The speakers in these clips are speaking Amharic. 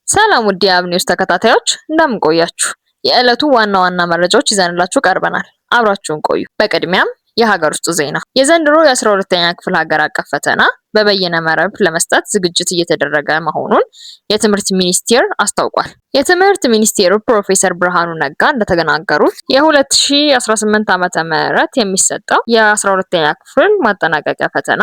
ሰላም ውድ የአብ ኒውስ ተከታታዮች እንደምን ቆያችሁ? የዕለቱ ዋና ዋና መረጃዎች ይዘንላችሁ ቀርበናል። አብራችሁን ቆዩ። በቅድሚያም የሀገር ውስጥ ዜና። የዘንድሮ የ12ኛ ክፍል ሀገር አቀፍ ፈተና በበይነ መረብ ለመስጠት ዝግጅት እየተደረገ መሆኑን የትምህርት ሚኒስቴር አስታውቋል። የትምህርት ሚኒስቴሩ ፕሮፌሰር ብርሃኑ ነጋ እንደተናገሩት የ2018 ዓ.ም የሚሰጠው የ12ኛ ክፍል ማጠናቀቂያ ፈተና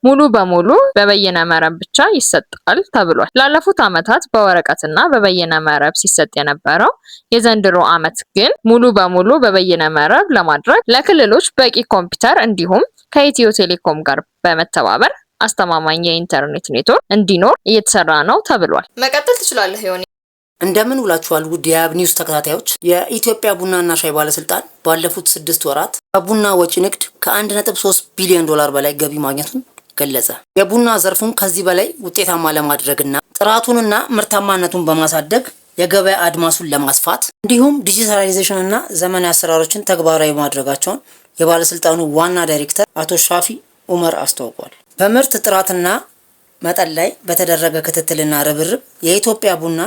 ሙሉ በሙሉ በበይነ መረብ ብቻ ይሰጣል ተብሏል። ላለፉት ዓመታት በወረቀትና በበይነ መረብ ሲሰጥ የነበረው የዘንድሮ ዓመት ግን ሙሉ በሙሉ በበይነ መረብ ለማድረግ ለክልሎች በቂ ኮምፒውተር እንዲሁም ከኢትዮ ቴሌኮም ጋር በመተባበር አስተማማኝ የኢንተርኔት ኔትወርክ እንዲኖር እየተሰራ ነው ተብሏል። መቀጠል ትችላለህ ዮኒ። እንደምን ውላችኋል ውድ የአብ ኒውስ ተከታታዮች። የኢትዮጵያ ቡናና ሻይ ባለስልጣን ባለፉት 6 ወራት ከቡና ወጪ ንግድ ከ1.3 ቢሊዮን ዶላር በላይ ገቢ ማግኘቱን ገለጸ። የቡና ዘርፉን ከዚህ በላይ ውጤታማ ለማድረግና ጥራቱንና ምርታማነቱን በማሳደግ የገበያ አድማሱን ለማስፋት እንዲሁም ዲጂታላይዜሽን እና ዘመናዊ አሰራሮችን ተግባራዊ ማድረጋቸውን የባለስልጣኑ ዋና ዳይሬክተር አቶ ሻፊ ኡመር አስታውቋል። በምርት ጥራትና መጠን ላይ በተደረገ ክትትልና ርብርብ የኢትዮጵያ ቡና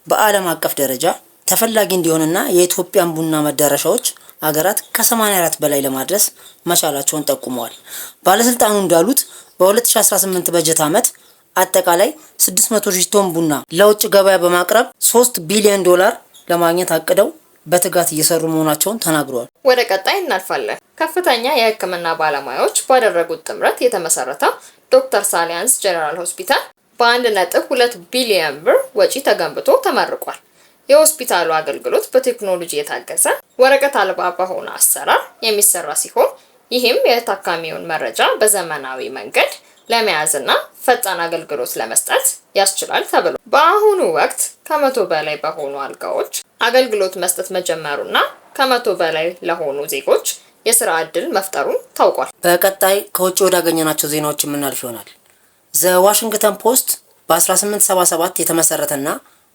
በዓለም አቀፍ ደረጃ ተፈላጊ እንዲሆንና የኢትዮጵያን ቡና መዳረሻዎች አገራት ከ84 በላይ ለማድረስ መቻላቸውን ጠቁመዋል። ባለስልጣኑ እንዳሉት በ2018 በጀት ዓመት አጠቃላይ 600 ሺህ ቶን ቡና ለውጭ ገበያ በማቅረብ 3 ቢሊዮን ዶላር ለማግኘት አቅደው በትጋት እየሰሩ መሆናቸውን ተናግረዋል። ወደ ቀጣይ እናልፋለን። ከፍተኛ የሕክምና ባለሙያዎች ባደረጉት ጥምረት የተመሰረተው ዶክተር ሳሊያንስ ጀነራል ሆስፒታል በ1.2 ቢሊዮን ብር ወጪ ተገንብቶ ተመርቋል። የሆስፒታሉ አገልግሎት በቴክኖሎጂ የታገዘ ወረቀት አልባ በሆነ አሰራር የሚሰራ ሲሆን ይህም የታካሚውን መረጃ በዘመናዊ መንገድ ለመያዝና ፈጣን አገልግሎት ለመስጠት ያስችላል ተብሏል። በአሁኑ ወቅት ከ100 በላይ በሆኑ አልጋዎች አገልግሎት መስጠት መጀመሩና ከ100 በላይ ለሆኑ ዜጎች የስራ ዕድል መፍጠሩን ታውቋል። በቀጣይ ከውጭ ወዳገኘናቸው ዜናዎች የምናልፍ ይሆናል። ዘ ዋሽንግተን ፖስት በ1877 የተመሰረተና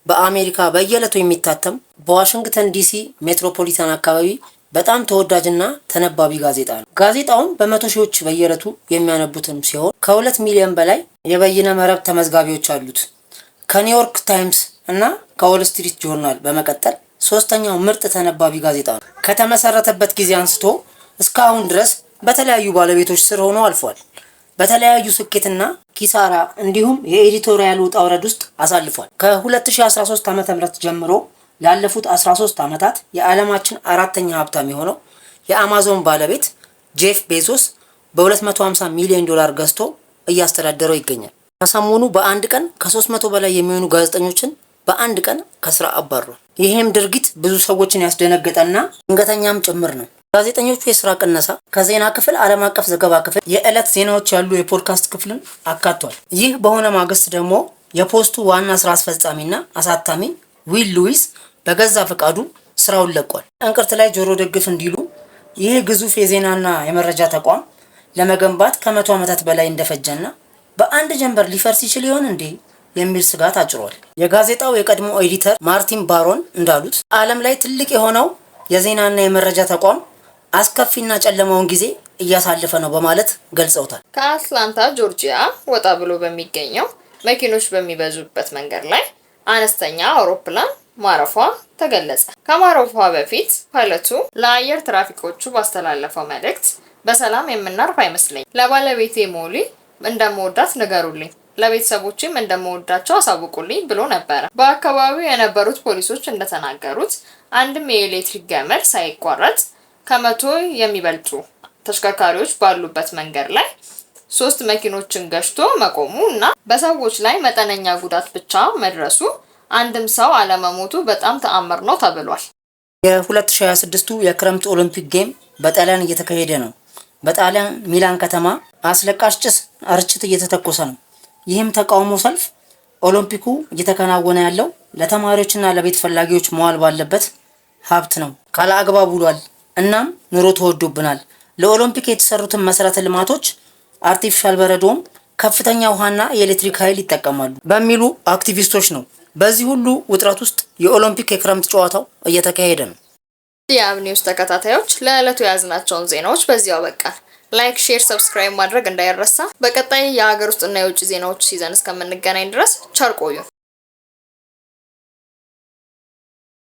በአሜሪካ በየዕለቱ የሚታተም በዋሽንግተን ዲሲ ሜትሮፖሊታን አካባቢ በጣም ተወዳጅና ተነባቢ ጋዜጣ ነው። ጋዜጣውን በመቶ ሺዎች በየዕለቱ የሚያነቡትም ሲሆን ከ2 ሚሊዮን በላይ የበይነ መረብ ተመዝጋቢዎች አሉት። ከኒውዮርክ ታይምስ እና ከዎል ስትሪት ጆርናል በመቀጠል ሶስተኛው ምርጥ ተነባቢ ጋዜጣ ነው። ከተመሰረተበት ጊዜ አንስቶ እስካሁን ድረስ በተለያዩ ባለቤቶች ስር ሆኖ አልፏል። በተለያዩ ስኬትና ኪሳራ እንዲሁም የኤዲቶሪያል ውጣ ውረድ ውስጥ አሳልፏል። ከ2013 ዓ.ም ጀምሮ ላለፉት 13 ዓመታት የዓለማችን አራተኛ ሀብታም የሆነው የአማዞን ባለቤት ጄፍ ቤዞስ በ250 ሚሊዮን ዶላር ገዝቶ እያስተዳደረው ይገኛል። ከሰሞኑ በአንድ ቀን ከ300 በላይ የሚሆኑ ጋዜጠኞችን በአንድ ቀን ከስራ አባሯል። ይህም ድርጊት ብዙ ሰዎችን ያስደነገጠና ድንገተኛም ጭምር ነው። ጋዜጠኞቹ የስራ ቅነሳ ከዜና ክፍል፣ ዓለም አቀፍ ዘገባ ክፍል፣ የዕለት ዜናዎች ያሉ የፖድካስት ክፍልን አካቷል። ይህ በሆነ ማግስት ደግሞ የፖስቱ ዋና ስራ አስፈጻሚና አሳታሚ ዊል ሉዊስ በገዛ ፈቃዱ ስራውን ለቋል። እንቅርት ላይ ጆሮ ደግፍ እንዲሉ ይህ ግዙፍ የዜናና የመረጃ ተቋም ለመገንባት ከ100 ዓመታት በላይ እንደፈጀና በአንድ ጀንበር ሊፈርስ ይችል ይሆን እንዴ የሚል ስጋት አጭሯል። የጋዜጣው የቀድሞ ኤዲተር ማርቲን ባሮን እንዳሉት ዓለም ላይ ትልቅ የሆነው የዜናና የመረጃ ተቋም አስከፊና ጨለማውን ጊዜ እያሳለፈ ነው በማለት ገልጸውታል። ከአትላንታ ጆርጂያ ወጣ ብሎ በሚገኘው መኪኖች በሚበዙበት መንገድ ላይ አነስተኛ አውሮፕላን ማረፏ ተገለጸ። ከማረፏ በፊት ፓይለቱ ለአየር ትራፊኮቹ ባስተላለፈው መልእክት በሰላም የምናርፍ አይመስለኝ፣ ለባለቤቴ ሞሊ እንደምወዳት ንገሩልኝ፣ ለቤተሰቦችም እንደምወዳቸው አሳውቁልኝ ብሎ ነበረ። በአካባቢው የነበሩት ፖሊሶች እንደተናገሩት አንድም የኤሌክትሪክ ገመድ ሳይቋረጥ ከ100 የሚበልጡ ተሽከርካሪዎች ባሉበት መንገድ ላይ 3 መኪኖችን ገጭቶ መቆሙ እና በሰዎች ላይ መጠነኛ ጉዳት ብቻ መድረሱ አንድም ሰው አለመሞቱ በጣም ተአምር ነው ተብሏል። የ2026ቱ የክረምት ኦሎምፒክ ጌም በጣሊያን እየተካሄደ ነው። በጣሊያን ሚላን ከተማ አስለቃሽ ጭስ ርችት እየተተኮሰ ነው። ይህም ተቃውሞ ሰልፍ ኦሎምፒኩ እየተከናወነ ያለው ለተማሪዎችና ለቤት ፈላጊዎች መዋል ባለበት ሀብት ነው፣ ካለ አግባብ ውሏል፣ እናም ኑሮ ተወዶብናል፣ ለኦሎምፒክ የተሰሩትን መሰረተ ልማቶች አርቲፊሻል በረዶም ከፍተኛ ውሃና የኤሌክትሪክ ኃይል ይጠቀማሉ በሚሉ አክቲቪስቶች ነው። በዚህ ሁሉ ውጥረት ውስጥ የኦሎምፒክ የክረምት ጨዋታው እየተካሄደ ነው። የአብ ኒውስ ተከታታዮች ለዕለቱ የያዝናቸውን ዜናዎች በዚያው አበቃን። ላይክ፣ ሼር፣ ሰብስክራይብ ማድረግ እንዳይረሳ። በቀጣይ የሀገር ውስጥና የውጭ ዜናዎች ይዘን እስከምንገናኝ ድረስ ቸር ቆዩ።